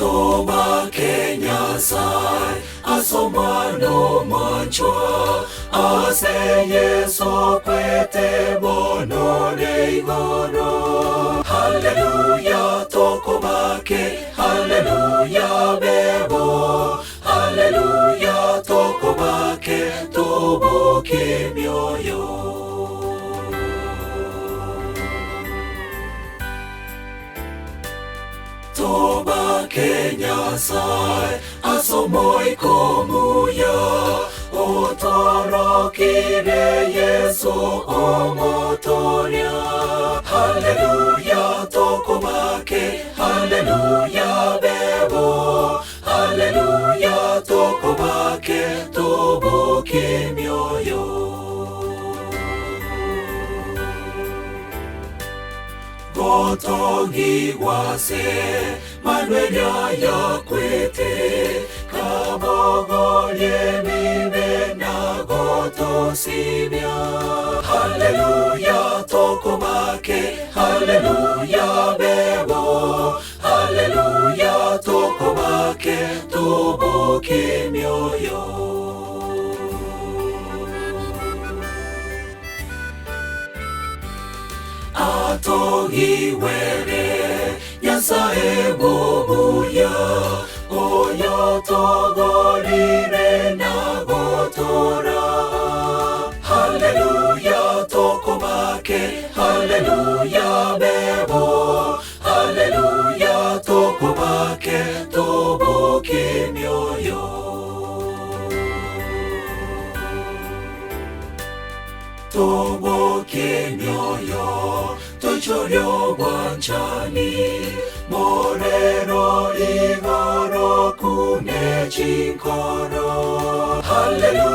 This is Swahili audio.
Tobake Nyasaye asomano manchwa ase Yesu kwete bono neigoro. Hallelujah tokobake, hallelujah bebo, hallelujah tokobake, toboke mioyo. Tobake Nyasaye asomoi komuya, otorokire Yesu omotoria. Hallelujah tokobake, hallelujah bebo, hallelujah tokobake, toboke mioyo. Gotongi wase manwenya ya kwete, kabogolye mibe na goto sibya. Hallelujah tokobake, hallelujah bebo, hallelujah tokobake, toboke mioyo. Atogi were Nyasaye bobuya, oyo togorire na gotora. Hallelujah tokobake, hallelujah bebo, hallelujah tokobake, toboke mioyo. Toboke mioyo, tochorio wanchani, morero igoro kune chinkoro. Hallelujah.